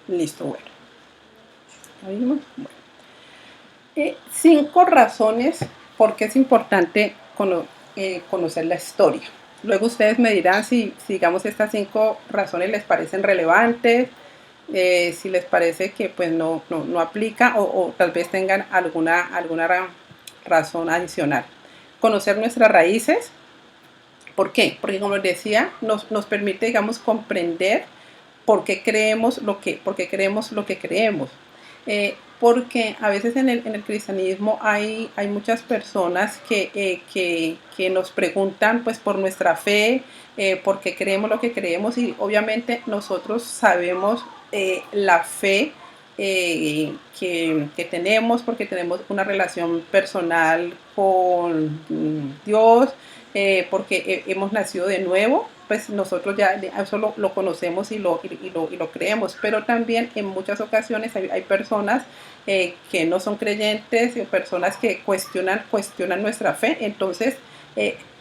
Listo, bueno. ¿Ahí vimos? Bueno. 5 razones por qué es importante conocer la historia. Luego ustedes me dirán si digamos, estas 5 razones les parecen relevantes, si les parece que pues no aplica o tal vez tengan alguna razón adicional. Conocer nuestras raíces. ¿Por qué? Porque como les decía, nos permite, digamos, comprender por qué creemos lo que creemos. Porque a veces en el cristianismo hay muchas personas que nos preguntan pues por nuestra fe, por qué creemos lo que creemos, y obviamente nosotros sabemos la fe que tenemos porque tenemos una relación personal con Dios, porque hemos nacido de nuevo, pues nosotros ya eso lo conocemos y lo creemos, pero también en muchas ocasiones hay personas que no son creyentes, personas que cuestionan nuestra fe. Entonces,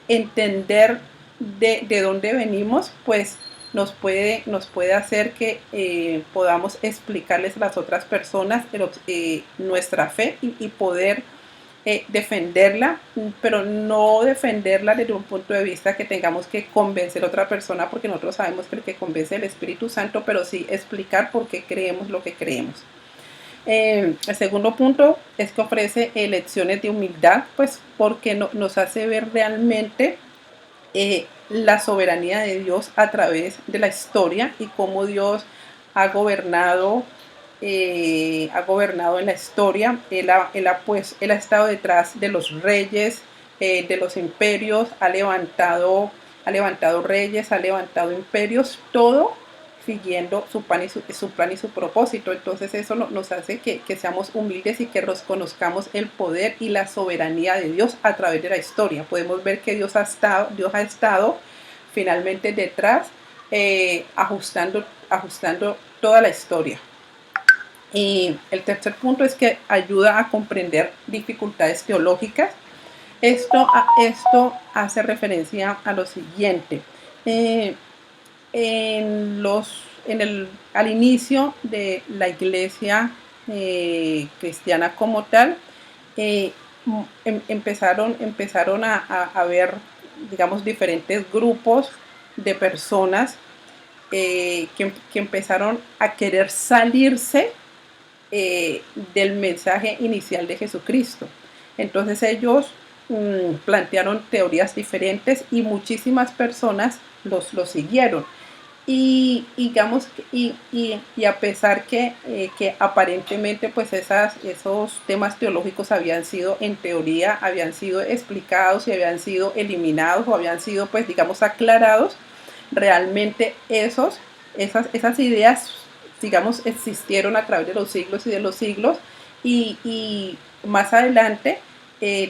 entender de dónde venimos, pues nos puede hacer que podamos explicarles a las otras personas nuestra fe y poder defenderla, pero no defenderla desde un punto de vista que tengamos que convencer a otra persona, porque nosotros sabemos que el que convence es el Espíritu Santo, pero sí explicar por qué creemos lo que creemos. El segundo punto es que ofrece lecciones de humildad, pues porque nos hace ver realmente la soberanía de Dios a través de la historia y cómo Dios ha gobernado, en la historia. Él ha estado detrás de los reyes, de los imperios, ha levantado reyes, ha levantado imperios, todo siguiendo su plan y su propósito. Entonces eso nos hace que seamos humildes y que reconozcamos el poder y la soberanía de Dios a través de la historia. Podemos ver que Dios ha estado finalmente detrás, ajustando toda la historia. Y el tercer punto es que ayuda a comprender dificultades teológicas. Esto hace referencia a lo siguiente. Al inicio de la iglesia cristiana como tal, empezaron a ver, digamos, diferentes grupos de personas que empezaron a querer salirse del mensaje inicial de Jesucristo. Entonces ellos plantearon teorías diferentes y muchísimas personas los siguieron. Y digamos, y a pesar que aparentemente pues esos temas teológicos habían sido, en teoría, habían sido explicados y habían sido eliminados o habían sido pues digamos aclarados, realmente esas ideas, digamos, existieron a través de los siglos y de los siglos, y más adelante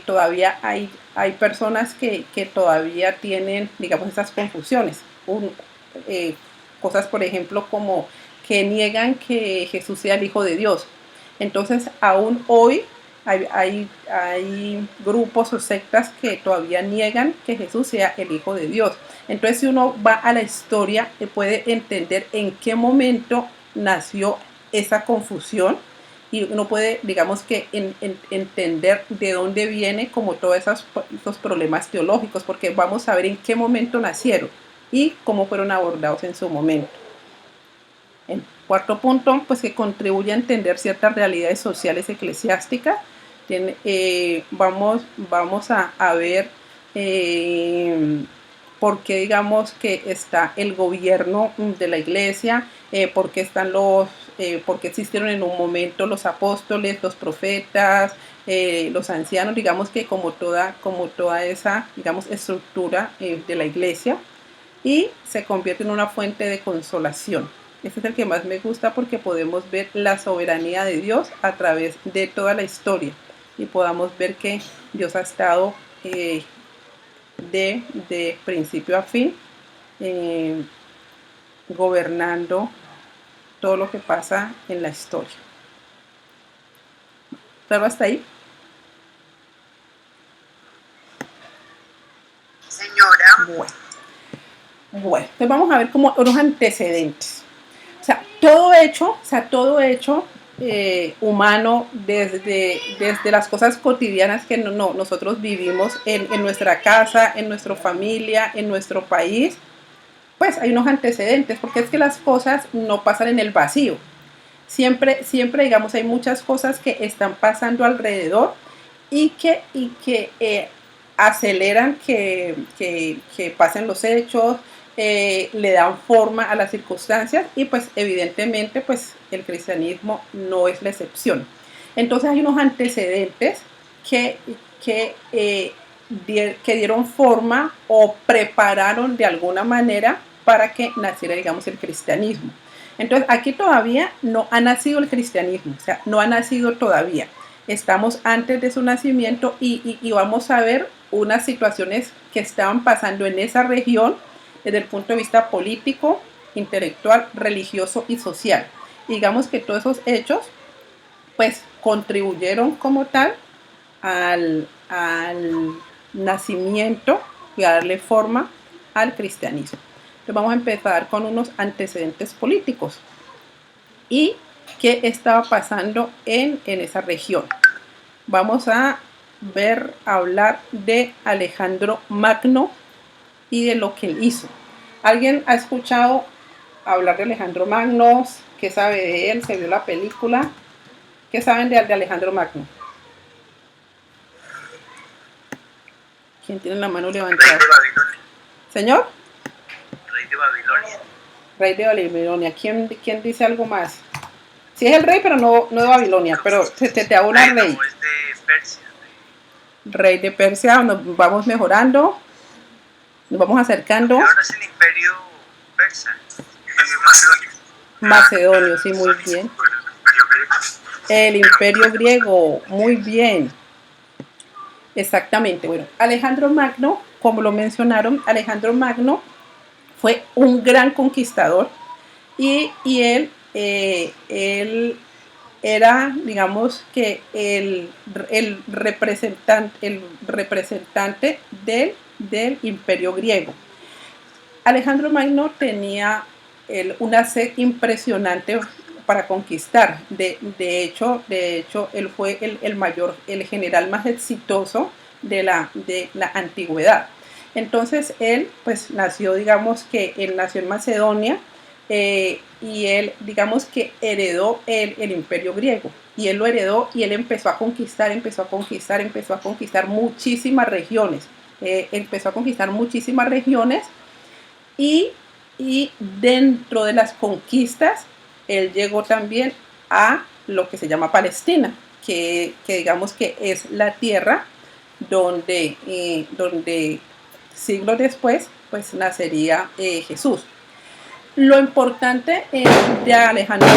todavía hay personas que todavía tienen, digamos, esas confusiones. Cosas, por ejemplo, como que niegan que Jesús sea el Hijo de Dios. Entonces, aún hoy hay grupos o sectas que todavía niegan que Jesús sea el Hijo de Dios. Entonces, si uno va a la historia, puede entender en qué momento nació esa confusión, y uno puede, digamos, que entender de dónde viene como todos esos problemas teológicos, porque vamos a ver en qué momento nacieron y cómo fueron abordados en su momento. El cuarto punto, pues que contribuye a entender ciertas realidades sociales eclesiásticas. Vamos a ver por qué, digamos, que está el gobierno de la iglesia, por qué existieron en un momento los apóstoles, los profetas, los ancianos, digamos, que como toda esa, digamos, estructura de la iglesia, y se convierte en una fuente de consolación. Este es el que más me gusta porque podemos ver la soberanía de Dios a través de toda la historia y podamos ver que Dios ha estado de principio a fin gobernando todo lo que pasa en la historia. ¿Claro hasta ahí? Señora. Bueno, entonces vamos a ver como unos antecedentes. todo hecho humano desde las cosas cotidianas que nosotros vivimos en nuestra casa, en nuestra familia, en nuestro país, pues hay unos antecedentes, porque es que las cosas no pasan en el vacío. Siempre, digamos, hay muchas cosas que están pasando alrededor y que aceleran que pasen los hechos, le dan forma a las circunstancias y pues evidentemente pues el cristianismo no es la excepción. Entonces hay unos antecedentes que, que dieron forma o prepararon de alguna manera para que naciera, digamos, el cristianismo. Entonces, aquí todavía no ha nacido el cristianismo, o sea, no ha nacido todavía. Estamos antes de su nacimiento y vamos a ver unas situaciones que estaban pasando en esa región desde el punto de vista político, intelectual, religioso y social. Y digamos que todos esos hechos, pues, contribuyeron como tal al nacimiento y a darle forma al cristianismo. Entonces vamos a empezar con unos antecedentes políticos y qué estaba pasando en esa región. Vamos a hablar de Alejandro Magno y de lo que él hizo. ¿Alguien ha escuchado hablar de Alejandro Magno? ¿Qué sabe de él? ¿Se vio la película? ¿Qué saben de Alejandro Magno? ¿Quién tiene la mano levantada? Rey de Babilonia. ¿Señor? Rey de Babilonia. Rey de Babilonia. ¿Quién dice algo más? Sí es el rey, pero no de Babilonia, pero te hago una rey. No, es de Persia. Rey de Persia, nos vamos mejorando, nos vamos acercando. Ahora es el imperio persa. Macedonio. Macedonio, sí, muy bien. El imperio griego, muy bien. Exactamente. Bueno, Alejandro Magno, como lo mencionaron, Alejandro Magno fue un gran conquistador y él era, digamos, que el representante del imperio griego. Alejandro Magno tenía una sed impresionante para conquistar. De hecho, él fue el general más exitoso de la antigüedad. Entonces, él, pues, nació, digamos que él nació en Macedonia, y él, digamos que heredó el imperio griego. Y él lo heredó y él empezó a conquistar muchísimas regiones. Y dentro de las conquistas, él llegó también a lo que se llama Palestina, que digamos que es la tierra donde siglos después, pues nacería Jesús. Lo importante de Alejandro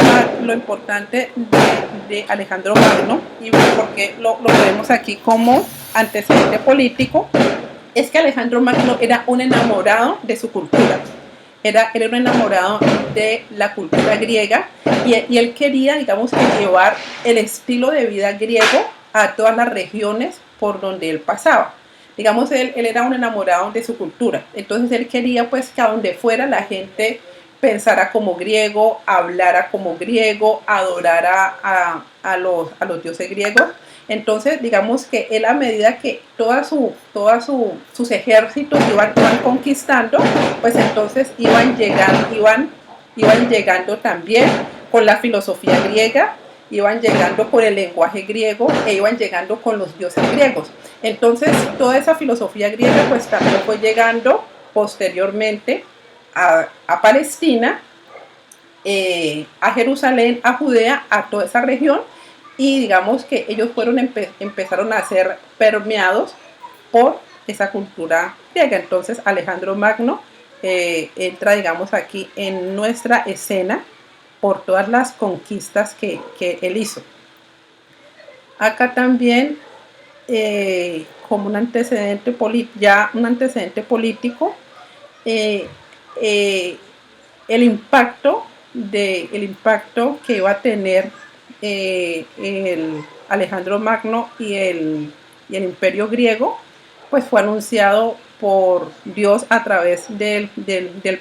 Magno, y porque lo vemos aquí como antecedente político, es que Alejandro Magno era un enamorado de su cultura. Era un enamorado de la cultura griega y él quería, digamos, que llevar el estilo de vida griego a todas las regiones por donde él pasaba. Digamos, él era un enamorado de su cultura. Entonces él quería, pues, que a donde fuera la gente pensara como griego, hablara como griego, adorara a los dioses griegos. Entonces, digamos que él, a medida que sus ejércitos iban conquistando, pues entonces iban llegando también con la filosofía griega, iban llegando con el lenguaje griego e iban llegando con los dioses griegos. Entonces, toda esa filosofía griega pues también fue llegando posteriormente a Palestina, a Jerusalén, a Judea, a toda esa región, y digamos que ellos empezaron a ser permeados por esa cultura griega. Entonces Alejandro Magno entra, digamos, aquí en nuestra escena por todas las conquistas que él hizo. Acá también, como un antecedente político, el impacto que iba a tener el Alejandro Magno y el imperio griego, pues fue anunciado por Dios a través del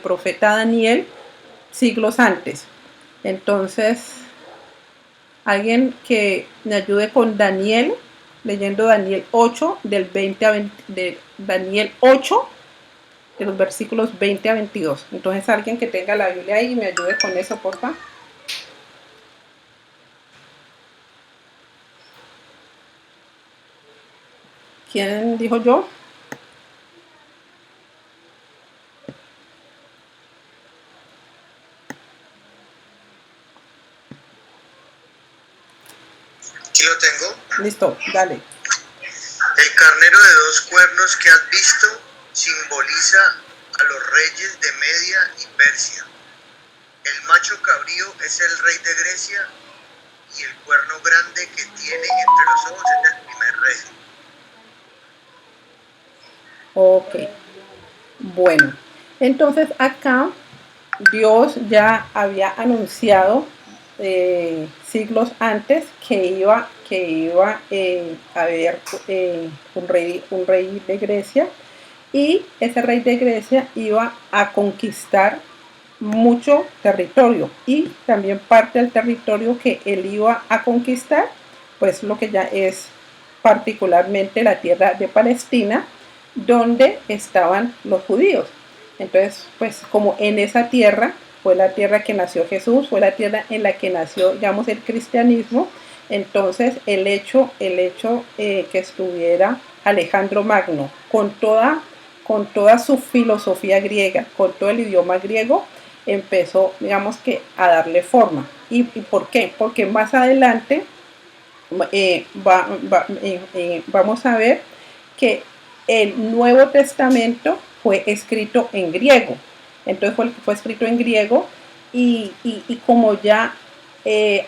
profeta Daniel siglos antes. Entonces, alguien que me ayude con Daniel, leyendo Daniel 8, del 20 a 20, de Daniel 8, de los versículos 20 a 22. Entonces, alguien que tenga la Biblia ahí y me ayude con eso, por favor. ¿Quién dijo yo? Aquí lo tengo. Listo, dale. El carnero de dos cuernos que has visto simboliza a los reyes de Media y Persia. El macho cabrío es el rey de Grecia y el cuerno grande que tiene entre los ojos es el primer rey. Ok, bueno, entonces acá Dios ya había anunciado siglos antes que iba a haber un rey de Grecia, y ese rey de Grecia iba a conquistar mucho territorio, y también parte del territorio que él iba a conquistar, pues lo que ya es particularmente la tierra de Palestina, donde estaban los judíos. Entonces, pues como en esa tierra fue la tierra que nació Jesús, fue la tierra en la que nació, digamos, el cristianismo. Entonces, el hecho que estuviera Alejandro Magno con toda su filosofía griega, con todo el idioma griego, empezó, digamos, que a darle forma. ¿Y por qué? Porque más adelante vamos a ver que el Nuevo Testamento fue escrito en griego. Entonces fue escrito en griego, y como ya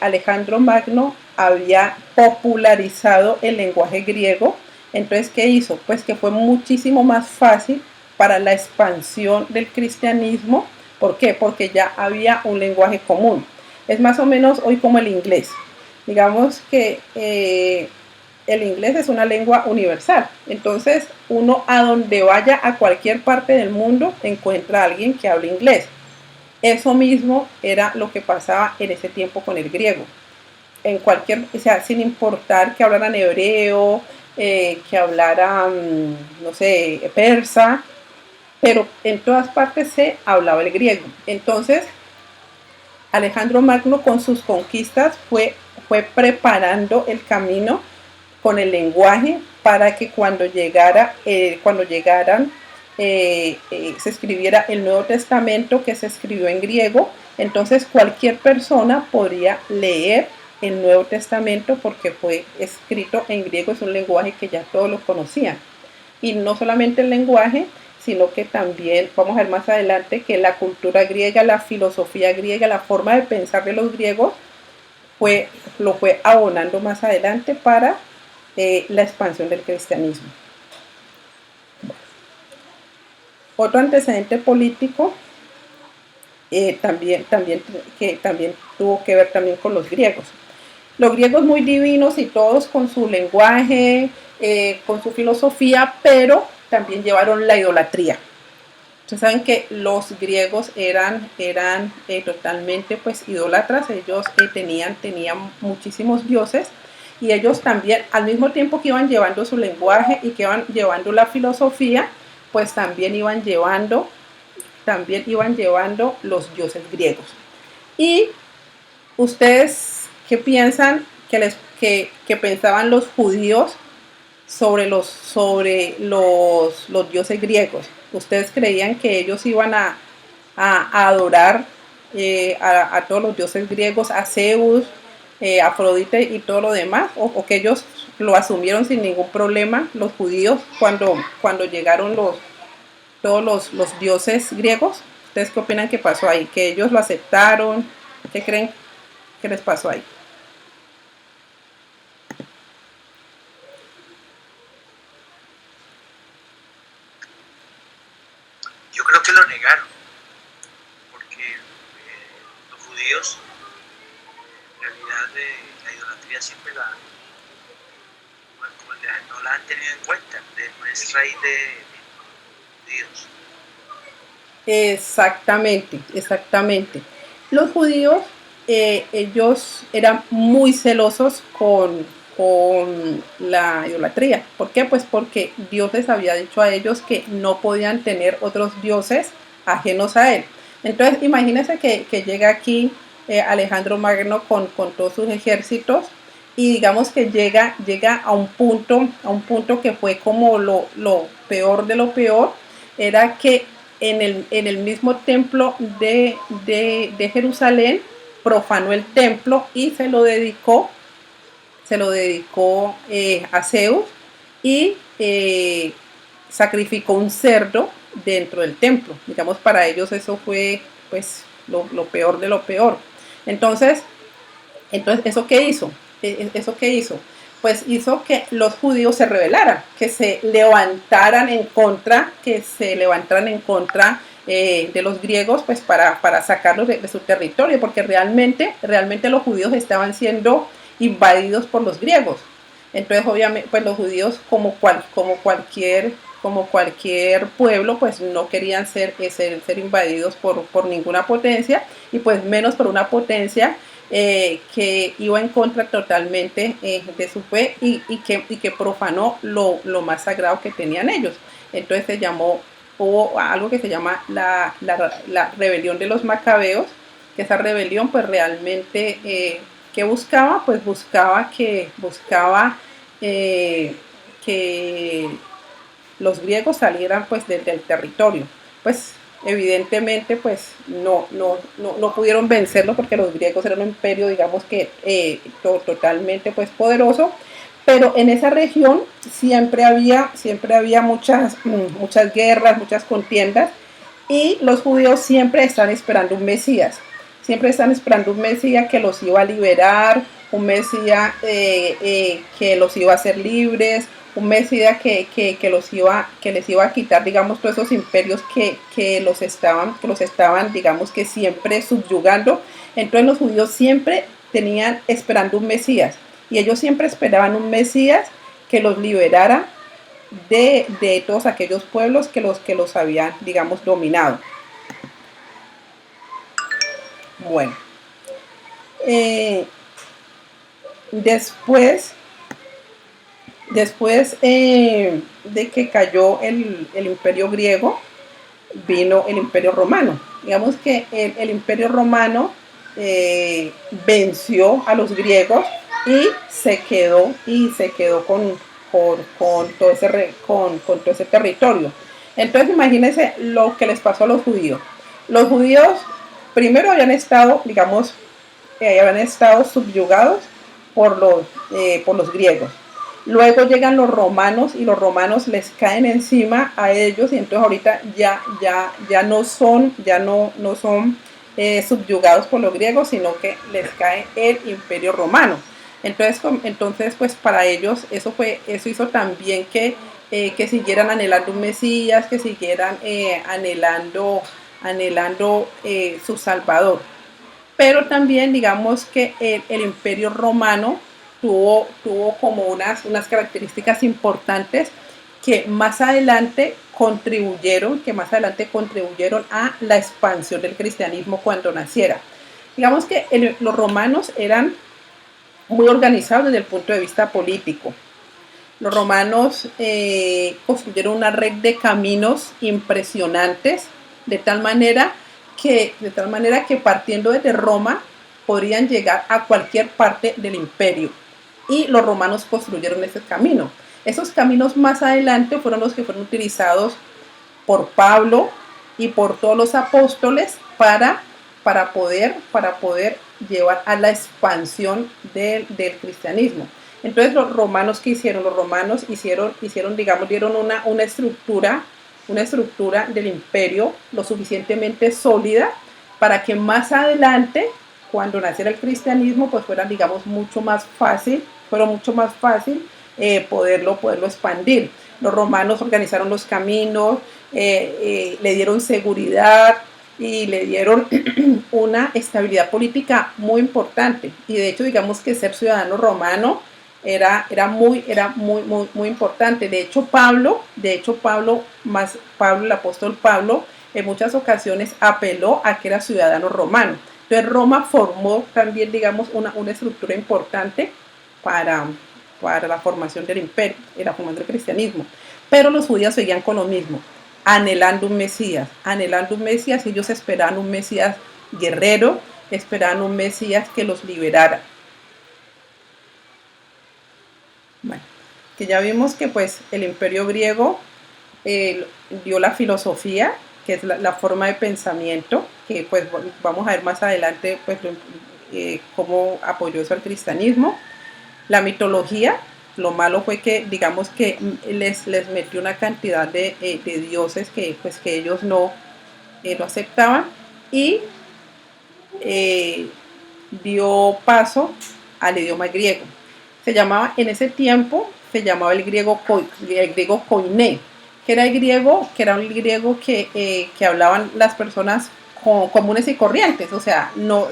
Alejandro Magno había popularizado el lenguaje griego, entonces ¿qué hizo? Pues que fue muchísimo más fácil para la expansión del cristianismo. ¿Por qué? Porque ya había un lenguaje común. Es más o menos hoy como el inglés. Digamos que el inglés es una lengua universal. Entonces, uno a donde vaya, a cualquier parte del mundo, encuentra a alguien que hable inglés. Eso mismo era lo que pasaba en ese tiempo con el griego. En cualquier, o sea, sin importar que hablaran hebreo, que hablaran, no sé, persa, pero en todas partes se hablaba el griego. Entonces, Alejandro Magno con sus conquistas fue preparando el camino con el lenguaje para que cuando llegaran, se escribiera el Nuevo Testamento, que se escribió en griego. Entonces cualquier persona podría leer el Nuevo Testamento porque fue escrito en griego, es un lenguaje que ya todos lo conocían. Y no solamente el lenguaje, sino que también, vamos a ver más adelante, que la cultura griega, la filosofía griega, la forma de pensar de los griegos, lo fue abonando más adelante para la expansión del cristianismo. Otro antecedente político que también tuvo que ver también con los griegos. Los griegos muy divinos y todos con su lenguaje, con su filosofía, pero también llevaron la idolatría. Ustedes saben que los griegos eran totalmente pues idólatras. Ellos tenían muchísimos dioses, y ellos también, al mismo tiempo que iban llevando su lenguaje y que iban llevando la filosofía, pues también iban llevando los dioses griegos. ¿Y ustedes qué piensan que pensaban los judíos sobre los dioses griegos? ¿Ustedes creían que ellos iban a adorar a todos los dioses griegos, a Zeus, Afrodite y todo lo demás? ¿O que ellos lo asumieron sin ningún problema, los judíos, cuando llegaron todos los dioses griegos? ¿Ustedes qué opinan que pasó ahí? ¿Que ellos lo aceptaron? ¿Qué creen que les pasó ahí? Yo creo que lo negaron, porque los judíos, en realidad, la idolatría siempre no la han tenido en cuenta. No es raíz de Dios. Exactamente. Los judíos ellos eran muy celosos con la idolatría. ¿Por qué? Pues porque Dios les había dicho a ellos que no podían tener otros dioses ajenos a él. Entonces imagínense que llega aquí Alejandro Magno con todos sus ejércitos y digamos que llega a un punto que fue como lo peor de lo peor, era que en el mismo templo de Jerusalén profanó el templo y se lo dedicó a Zeus y sacrificó un cerdo dentro del templo. Digamos, para ellos eso fue pues lo peor de lo peor. Entonces, ¿eso qué hizo? ¿Eso qué hizo? Pues hizo que los judíos se rebelaran, que se levantaran en contra, de los griegos, pues para sacarlos de su territorio, porque realmente los judíos estaban siendo invadidos por los griegos. Entonces, obviamente, pues los judíos, como cualquier pueblo, pues no querían ser invadidos por ninguna potencia, y pues menos por una potencia que iba en contra totalmente de su fe y que profanó lo más sagrado que tenían ellos. Entonces hubo algo que se llama la rebelión de los macabeos, que esa rebelión pues realmente, ¿qué buscaba? Pues buscaba que los griegos salieran pues del territorio. Pues evidentemente pues no pudieron vencerlo, porque los griegos eran un imperio, digamos que totalmente pues poderoso, pero en esa región siempre había muchas guerras, muchas contiendas, y los judíos siempre están esperando un Mesías, que los iba a liberar, un Mesías que los iba a hacer libres, un Mesías que les iba a quitar, digamos, todos esos imperios que los estaban, digamos, que siempre subyugando. Entonces los judíos siempre tenían esperando un Mesías, y ellos siempre esperaban un Mesías que los liberara de todos aquellos pueblos que los habían, digamos, dominado. Bueno, eh, después de que cayó el imperio griego, vino el imperio romano. Digamos que el imperio romano venció a los griegos y se quedó con todo ese territorio. Entonces imagínense lo que les pasó a los judíos. Los judíos primero habían estado subyugados por los griegos. Luego llegan los romanos y los romanos les caen encima a ellos, y entonces ahorita ya no son subyugados por los griegos, sino que les cae el imperio romano. Entonces pues para ellos eso hizo también que siguieran anhelando un Mesías, que siguieran anhelando su Salvador. Pero también digamos que el imperio romano tuvo como unas características importantes que más adelante contribuyeron a la expansión del cristianismo cuando naciera. Digamos que los romanos eran muy organizados desde el punto de vista político. Los romanos construyeron una red de caminos impresionantes, de tal manera que partiendo desde Roma podrían llegar a cualquier parte del imperio, y los romanos construyeron ese camino. Esos caminos más adelante fueron los que fueron utilizados por Pablo y por todos los apóstoles para poder llevar a la expansión del cristianismo. Entonces los romanos, ¿qué hicieron? Los romanos dieron una estructura del imperio lo suficientemente sólida para que más adelante, cuando naciera el cristianismo, pues fuera, digamos, mucho más fácil poderlo expandir. Los romanos organizaron los caminos, le dieron seguridad y le dieron una estabilidad política muy importante. Y de hecho, digamos que ser ciudadano romano era muy importante. De hecho, el apóstol Pablo, en muchas ocasiones apeló a que era ciudadano romano. Entonces Roma formó también, digamos, una estructura importante para, para la formación del imperio y la formación del cristianismo. Pero los judíos seguían con lo mismo, anhelando un Mesías, ellos esperaban un Mesías guerrero, esperaban un Mesías que los liberara. Bueno, que ya vimos que pues el imperio griego dio la filosofía, que es la forma de pensamiento, que pues vamos a ver más adelante pues cómo apoyó eso al cristianismo. La mitología, lo malo fue que digamos que les metió una cantidad de dioses que pues que ellos no aceptaban, y eh, dio paso al idioma griego. Se llamaba, en ese tiempo, se llamaba el griego koiné, que era el griego que hablaban las personas comunes y corrientes, o sea, no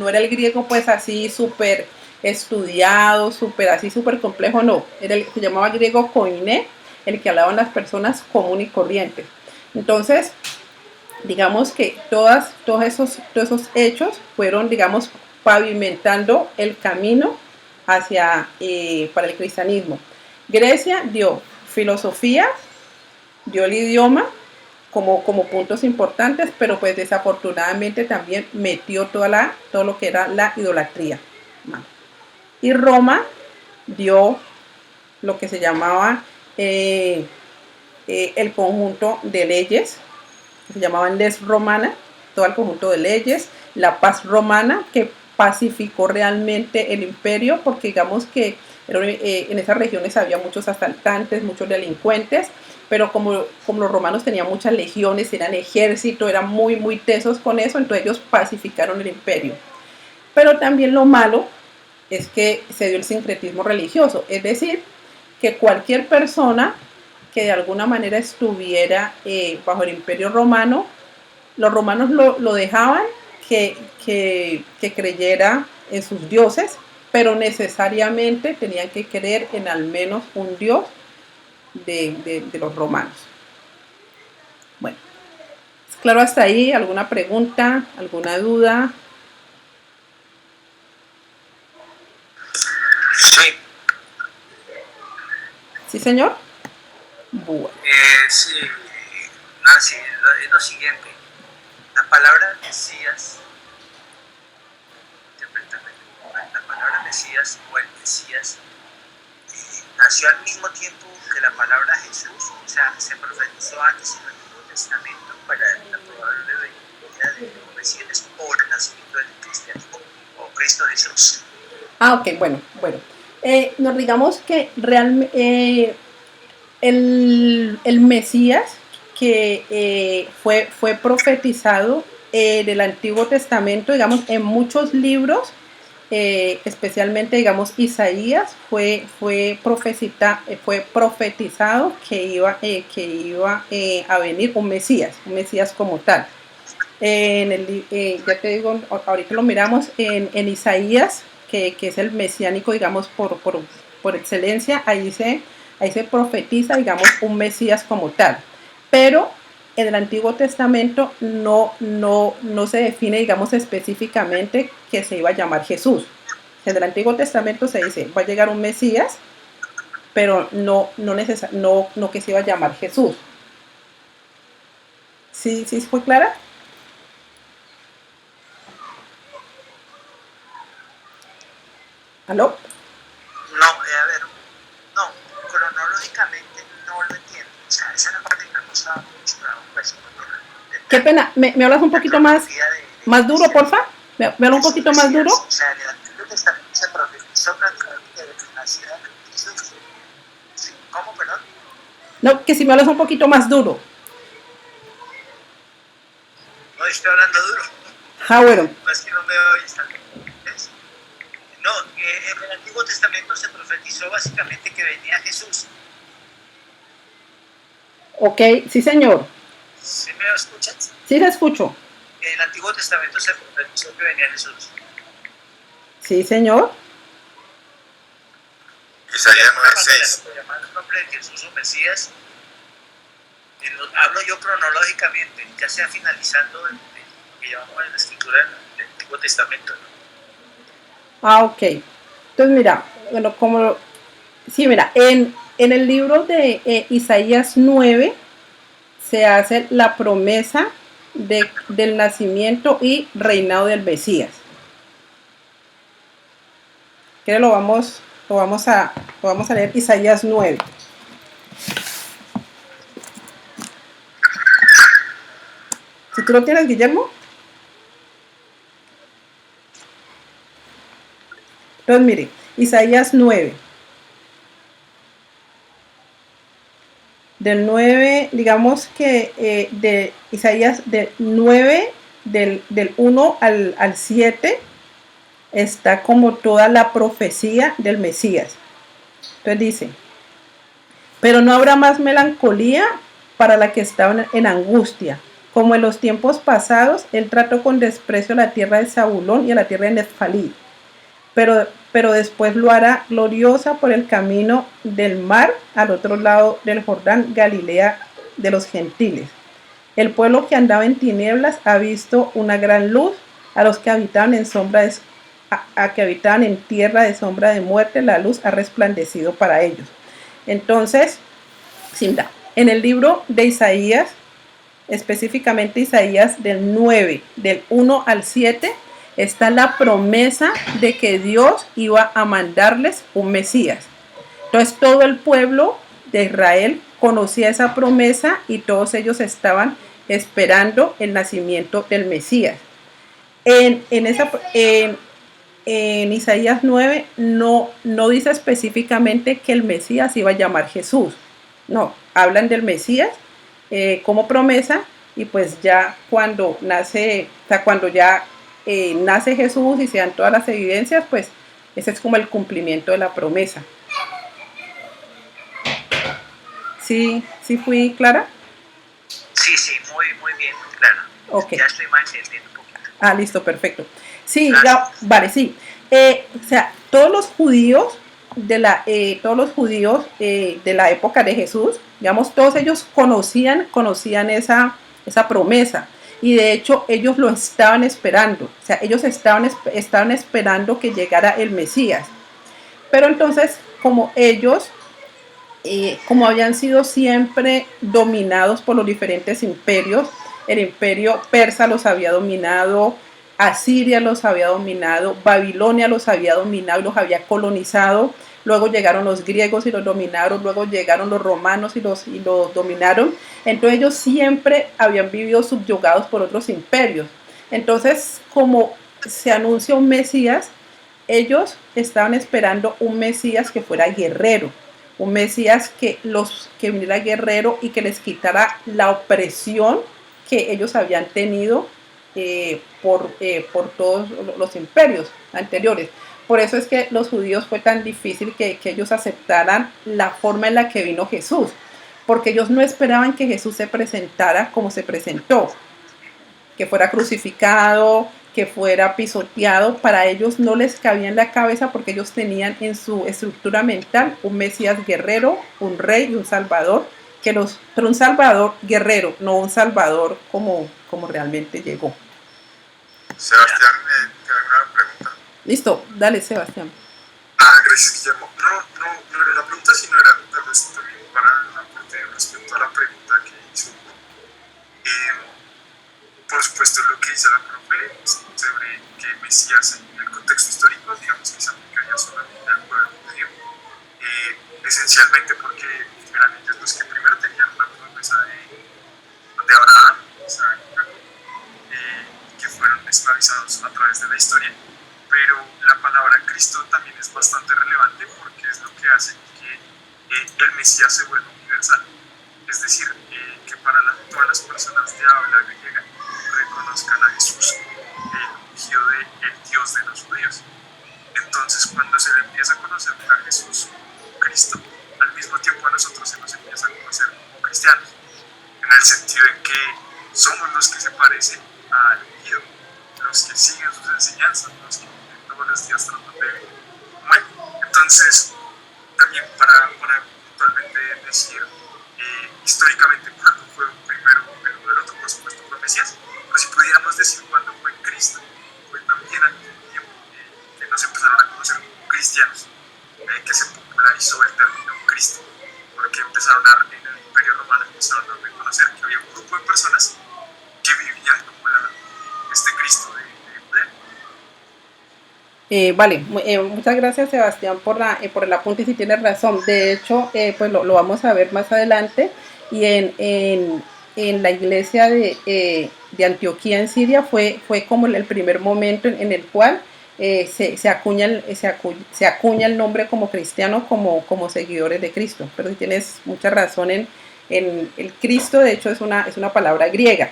era el griego pues así súper estudiado, súper complejo, no, se llamaba griego koiné, el que hablaban las personas comunes y corrientes. Entonces, digamos que todos esos hechos fueron, digamos, pavimentando el camino para el cristianismo. Grecia dio filosofía, dio el idioma como puntos importantes, pero pues desafortunadamente también metió todo lo que era la idolatría. Y Roma dio lo que se llamaba el conjunto de leyes, que se llamaban les romana, todo el conjunto de leyes, la paz romana, que pacificó realmente el imperio, porque digamos que en esas regiones había muchos asaltantes, muchos delincuentes, pero como los romanos tenían muchas legiones, eran ejército, eran muy tesos con eso, entonces ellos pacificaron el imperio. Pero también lo malo es que se dio el sincretismo religioso, es decir, que cualquier persona que de alguna manera estuviera bajo el imperio romano, los romanos lo dejaban que creyera en sus dioses, pero necesariamente tenían que creer en al menos un dios de los romanos. Bueno, claro hasta ahí. ¿Alguna pregunta? ¿Alguna duda? Sí. ¿Sí, señor? Bueno. Sí, Nancy, es lo siguiente. La palabra Mesías, la palabra Mesías o el Mesías, nació al mismo tiempo que la palabra Jesús, o sea, se profetizó antes en el Antiguo Testamento para la probable venida de un Mesías o el nacimiento del cristianismo o Cristo Jesús. Ok, bueno. Nos digamos que realmente el Mesías que fue profetizado en el Antiguo Testamento, digamos, en muchos libros, especialmente, digamos, Isaías fue profetizado que iba a venir un Mesías como tal. Ya te digo, ahorita lo miramos en Isaías, que es el mesiánico, digamos, por excelencia, ahí se profetiza, digamos, un Mesías como tal. Pero en el Antiguo Testamento no se define, digamos, específicamente que se iba a llamar Jesús. En el Antiguo Testamento se dice, va a llegar un Mesías, pero no que se iba a llamar Jesús. ¿Sí fue clara? ¿Aló? No, a ver, no, cronológicamente no lo entiendo. O sea, esa es la parte que me ha costado mucho trabajo. Pues, qué pena, ¿me hablas un poquito más duro, porfa? ¿Me hablas un poquito más duro? O sea, en el Antiguo Testamento se profetizó prácticamente de que naciera Jesús. Sí, ¿cómo, perdón? No, que si me hablas un poquito más duro. No, estoy hablando duro. Ah, bueno. Es que no me oyes tal vez. No, en el Antiguo Testamento se profetizó básicamente que venía Jesús. Ok, sí, señor. ¿Sí me escuchas? Sí, te escucho. En el Antiguo Testamento se profetizó que venía Jesús. Sí, señor. Isaías 9:6. Llamar el nombre de Jesús o Mesías, hablo yo cronológicamente, ya sea finalizando que llamamos en la escritura del Antiguo Testamento, ¿no? Ah, ok. Entonces, mira, bueno, sí, mira, en el libro de Isaías 9 se hace la promesa del nacimiento y reinado del Mesías. Que lo vamos a leer Isaías 9. Si tú lo tienes, Guillermo. Entonces, mire, Isaías 9. Del 9, digamos que de Isaías del 9, del 1 al 7, está como toda la profecía del Mesías. Entonces dice, pero no habrá más melancolía para la que estaban en angustia. Como en los tiempos pasados, él trató con desprecio a la tierra de Zabulón y a la tierra de Neftalí. Pero después lo hará gloriosa por el camino del mar al otro lado del Jordán, Galilea de los gentiles. El pueblo que andaba en tinieblas ha visto una gran luz. A los que habitaban que habitaban en tierra de sombra de muerte, la luz ha resplandecido para ellos. Entonces, en el libro de Isaías, específicamente Isaías del 9, del 1 al 7, está la promesa de que Dios iba a mandarles un Mesías. Entonces todo el pueblo de Israel conocía esa promesa y todos ellos estaban esperando el nacimiento del Mesías. En Isaías 9 no dice específicamente que el Mesías iba a llamar Jesús. No, hablan del Mesías como promesa, y pues ya cuando nace, o sea, cuando ya nace Jesús y se dan todas las evidencias, pues ese es como el cumplimiento de la promesa. ¿Sí fui clara? Sí, muy bien, clara. Okay. Ya estoy más entendiendo un poquito. Ah, listo, perfecto. Sí, ya, vale, sí. O sea, todos los judíos de la época de Jesús, digamos, todos ellos conocían esa promesa, y de hecho ellos lo estaban esperando. O sea, ellos estaban esperando que llegara el Mesías. Pero entonces, como ellos, como habían sido siempre dominados por los diferentes imperios, el imperio persa los había dominado, Asiria los había dominado, Babilonia los había dominado y los había colonizado. Luego llegaron los griegos y los dominaron, luego llegaron los romanos y los dominaron. Entonces ellos siempre habían vivido subyugados por otros imperios. Entonces, como se anuncia un Mesías, ellos estaban esperando un Mesías que fuera guerrero, un Mesías que viniera guerrero y que les quitara la opresión que ellos habían tenido por todos los imperios anteriores. Por eso es que los judíos fue tan difícil que ellos aceptaran la forma en la que vino Jesús, porque ellos no esperaban que Jesús se presentara como se presentó, que fuera crucificado, que fuera pisoteado. Para ellos no les cabía en la cabeza, porque ellos tenían en su estructura mental un Mesías guerrero, un rey y un salvador, pero un salvador guerrero, no un salvador como realmente llegó. Sebastián, ¿tiene alguna pregunta? Listo, dale, Sebastián. Gracias, Guillermo. No era una pregunta, sino era tal vez también para un aporte respecto a la pregunta que hizo. Por supuesto, lo que dice la profe sobre que Mesías en el contexto histórico, digamos que se aplicaría solamente al pueblo judío, esencialmente porque eran ellos los que primero tenían una promesa de Abraham, Isaac y Jacob, que fueron esclavizados a través de la historia. Pero la palabra Cristo también es bastante relevante, porque es lo que hace que el Mesías se vuelva universal. Es decir, que para todas las personas de habla griega reconozcan a Jesús como el ungido el Dios de los judíos. Entonces, cuando se le empieza a conocer a Jesús como Cristo, al mismo tiempo a nosotros se nos empieza a conocer como cristianos, en el sentido en que somos los que se parecen al ungido, los que siguen sus enseñanzas, los que viven todos los días tratando de vivir como él. Entonces, también para puntualmente decir históricamente cuándo fue primero el uno del otro, por supuesto fue Mesías, Pero si pudiéramos decir cuándo fue Cristo, fue también al mismo tiempo que nos empezaron a conocer como cristianos, que se popularizó el término Cristo, porque en el Imperio Romano empezaron a reconocer que había un grupo de personas que vivían como este Cristo de Judea. Vale, muchas gracias Sebastián por el apunte, si tienes razón. De hecho, pues lo vamos a ver más adelante, y en la iglesia de Antioquía en Siria fue como el primer momento en el cual se acuña el nombre como cristiano, como seguidores de Cristo. Pero si tienes mucha razón en el Cristo, de hecho es una palabra griega.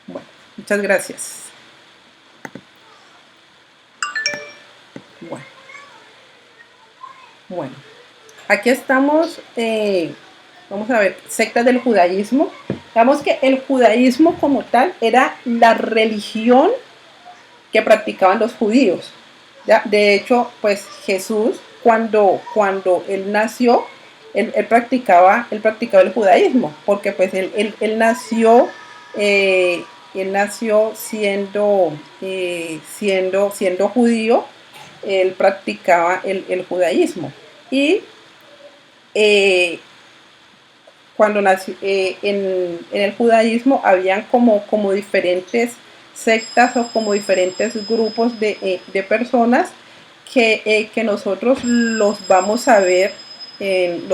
Bueno, muchas gracias. Bueno, aquí estamos, vamos a ver, sectas del judaísmo. Digamos que el judaísmo como tal era la religión que practicaban los judíos, ¿ya? De hecho, pues Jesús, cuando él nació, él practicaba el judaísmo, porque pues él nació siendo judío. Él practicaba el judaísmo, y cuando nació en el judaísmo habían como diferentes sectas o como diferentes grupos de personas que nosotros los vamos a ver en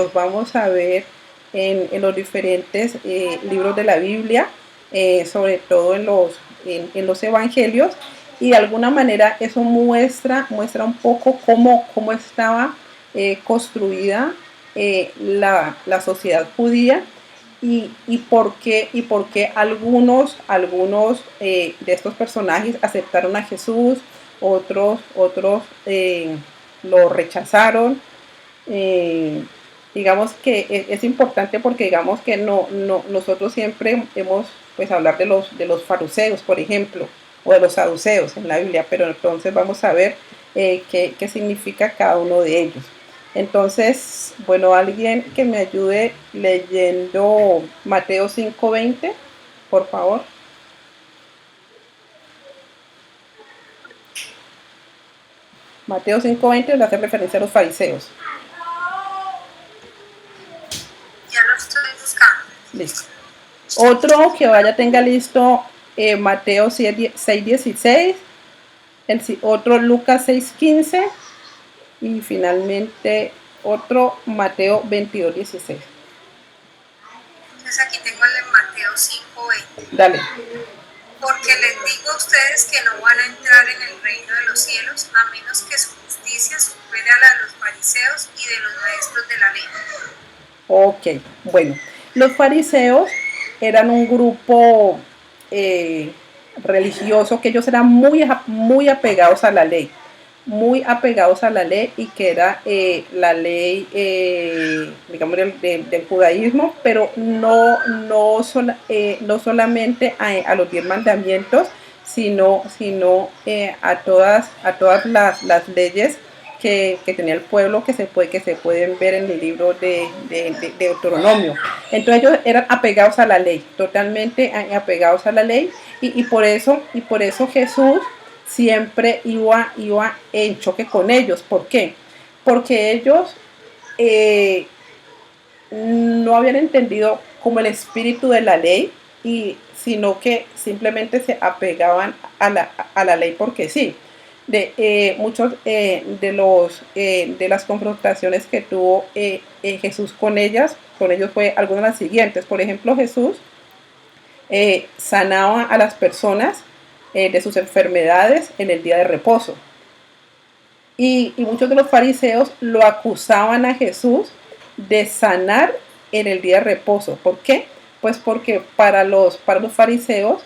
los diferentes libros de la Biblia, sobre todo en los evangelios, y de alguna manera eso muestra un poco cómo estaba construida la sociedad judía, y por qué algunos de estos personajes aceptaron a Jesús, otros lo rechazaron. Digamos que es importante, porque digamos que nosotros siempre hemos pues hablar de los fariseos, por ejemplo, o de los saduceos en la Biblia, pero entonces vamos a ver qué significa cada uno de ellos. Entonces, bueno, alguien que me ayude leyendo Mateo 5:20, por favor. Mateo 5:20 le hace referencia a los fariseos. Ya lo estoy buscando. Listo. Otro que tenga listo Mateo 6:16, otro Lucas 6:15, y finalmente otro Mateo 22:16. Entonces aquí tengo el de Mateo 5:20. Dale. Porque les digo a ustedes que no van a entrar en el reino de los cielos a menos que su justicia supere a la de los fariseos y de los maestros de la ley. Ok, bueno, los fariseos eran un grupo religioso, que ellos eran muy apegados a la ley, y que era la ley, digamos, del judaísmo, pero no solamente a los 10 mandamientos, sino a todas las leyes que tenía el pueblo, que se pueden ver en el libro de Deuteronomio. Entonces ellos eran apegados a la ley, totalmente apegados a la ley, y por eso Jesús siempre iba en choque con ellos. ¿Por qué? Porque ellos no habían entendido como el espíritu de la ley, sino que simplemente se apegaban a la ley porque sí. Muchos de las confrontaciones que tuvo Jesús con ellos fue algunas de las siguientes. Por ejemplo, Jesús sanaba a las personas de sus enfermedades en el día de reposo, y muchos de los fariseos lo acusaban a Jesús de sanar en el día de reposo. ¿Por qué? Pues porque para los fariseos,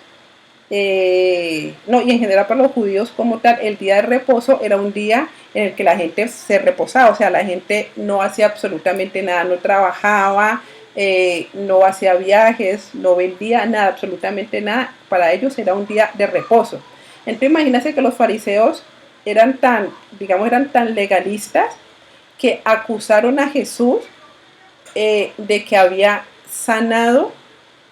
y en general para los judíos como tal, el día de reposo era un día en el que la gente se reposaba, o sea, la gente no hacía absolutamente nada, no trabajaba, no hacía viajes, no vendía nada, absolutamente nada. Para ellos era un día de reposo. Entonces imagínense que los fariseos eran tan legalistas, que acusaron a Jesús de que había sanado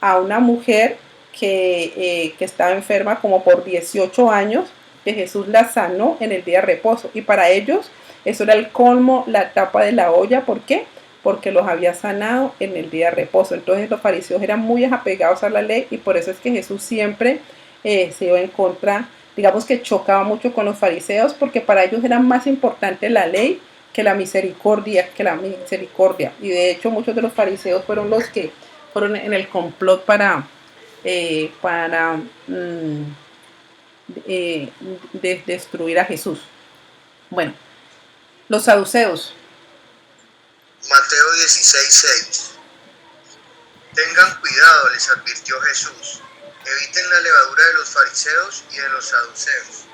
a una mujer que estaba enferma como por 18 años, que Jesús la sanó en el día de reposo. Y para ellos eso era el colmo, la tapa de la olla. ¿Por qué? Porque los había sanado en el día de reposo. Entonces los fariseos eran muy apegados a la ley y por eso es que Jesús siempre se iba en contra, digamos que chocaba mucho con los fariseos, porque para ellos era más importante la ley que la misericordia, Y de hecho muchos de los fariseos fueron los que fueron en el complot para destruir a Jesús. Bueno, los saduceos. Mateo 16:6. Tengan cuidado, les advirtió Jesús. Eviten la levadura de los fariseos y de los saduceos.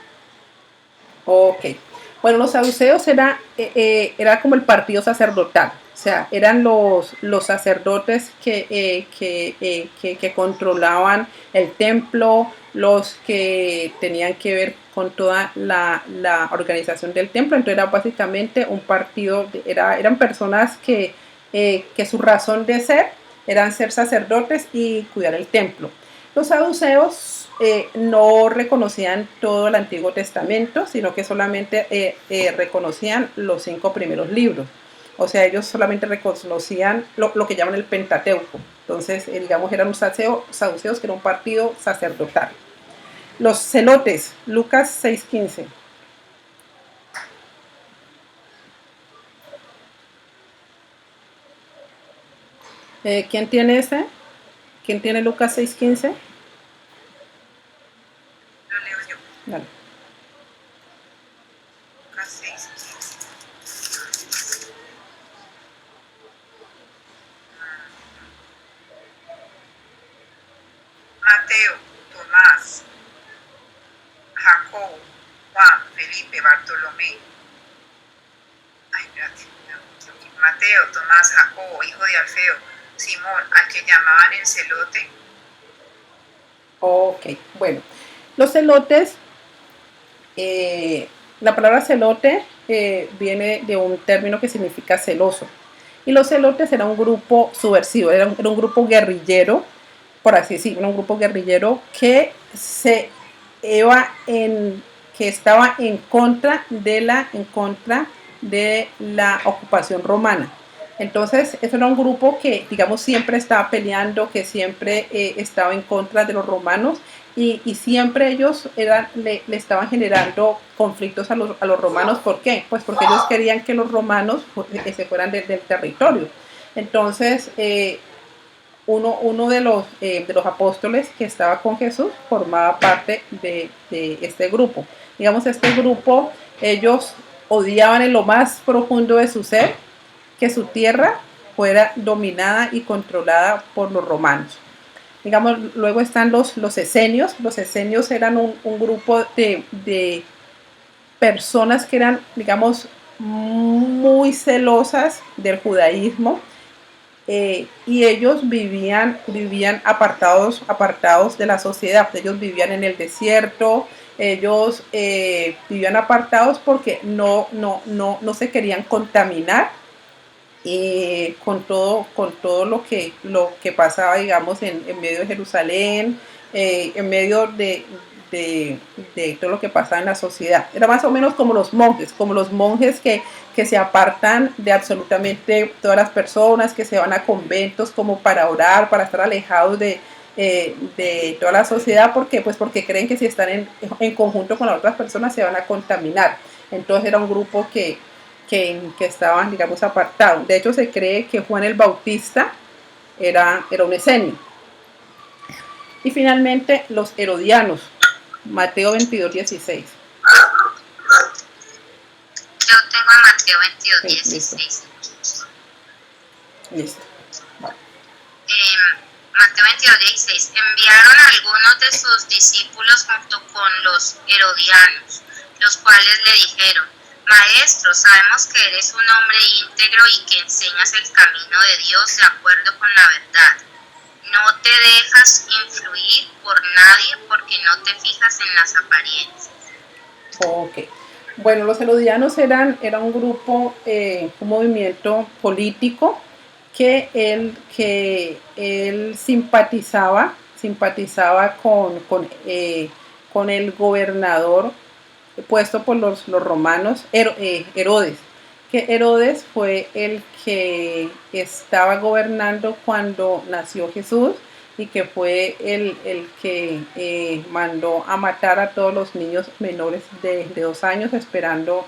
Ok. Bueno, los saduceos era como el partido sacerdotal. O sea, eran los sacerdotes que controlaban el templo, los que tenían que ver con toda la organización del templo. Entonces era básicamente un partido, eran personas que su razón de ser eran ser sacerdotes y cuidar el templo. Los saduceos no reconocían todo el Antiguo Testamento, sino que solamente reconocían los 5 primeros libros. O sea, ellos solamente reconocían lo que llaman el Pentateuco. Entonces, digamos, eran los saduceos, que era un partido sacerdotal. Los celotes, Lucas 6:15. ¿Quién tiene ese? ¿Quién tiene Lucas 6:15? Lo leo yo. Dale. Lucas 6:15. Mateo, Tomás, Jacobo, Juan, Felipe, Bartolomé. Ay, espérate. Mateo, Tomás, Jacobo, hijo de Alfeo, Simón, al que llamaban el celote. Ok, bueno. Los celotes, la palabra celote viene de un término que significa celoso. Y los celotes eran un grupo subversivo, era un grupo guerrillero, por así decirlo, un grupo guerrillero que estaba en contra de la ocupación romana. Entonces, eso era un grupo que, digamos, siempre estaba peleando, que siempre estaba en contra de los romanos y siempre ellos le estaban generando conflictos a los romanos. ¿Por qué? Pues porque ellos querían que los romanos se fueran del territorio. Entonces, uno de los apóstoles que estaba con Jesús formaba parte de este grupo. Digamos, este grupo, ellos odiaban en lo más profundo de su ser que su tierra fuera dominada y controlada por los romanos. Digamos, luego están los esenios. Los esenios eran un grupo de personas que eran, digamos, muy celosas del judaísmo. Y ellos vivían apartados de la sociedad. Ellos vivían en el desierto, ellos vivían apartados porque no se querían contaminar con todo lo que pasaba, digamos, en medio de Jerusalén, en medio de todo lo que pasaba en la sociedad. Era más o menos como los monjes que se apartan de absolutamente todas las personas, que se van a conventos como para orar, para estar alejados de toda la sociedad. ¿Por qué? Pues porque creen que si están en conjunto con las otras personas se van a contaminar. Entonces era un grupo que estaban, digamos, apartados. De hecho, se cree que Juan el Bautista era un esenio. Y finalmente, los herodianos. Mateo 22:16. Yo tengo a Mateo 22:16. Listo. Vale. Mateo 22:16. Enviaron a algunos de sus discípulos junto con los herodianos, los cuales le dijeron: Maestro, sabemos que eres un hombre íntegro y que enseñas el camino de Dios de acuerdo con la verdad. No te dejas influir por nadie porque no te fijas en las apariencias. Ok. Bueno, los herodianos eran un grupo, un movimiento político que él simpatizaba con el gobernador puesto por los romanos, Herodes, que Herodes fue el que estaba gobernando cuando nació Jesús y que fue el que mandó a matar a todos los niños menores de 2 años esperando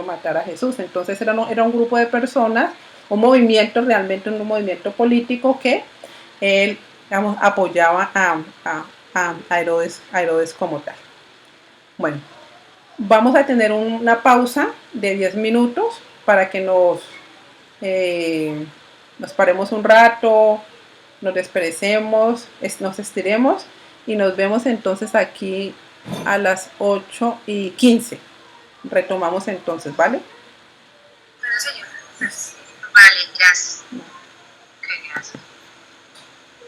matar a Jesús. Entonces era un grupo de personas, un movimiento, realmente un movimiento político que él, digamos, apoyaba a Herodes como tal. Bueno, vamos a tener una pausa de 10 minutos para que nos paremos un rato, nos desperecemos, nos estiremos y nos vemos entonces aquí a las 8:15. Retomamos entonces, ¿vale? Bueno, señora. Vale, gracias. Ok, gracias.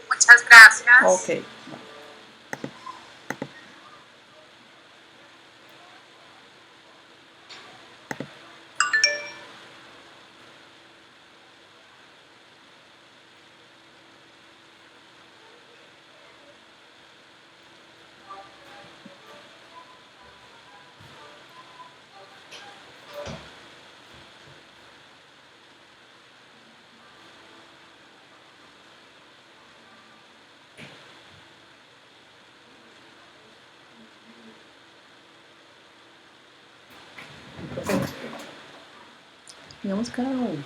Muchas gracias. Ok. Digamos cada uno.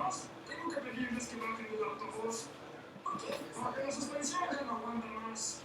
más. Tengo que pedirles que bajen del autobús. ¿Por qué? Porque la suspensión ya no aguanta más.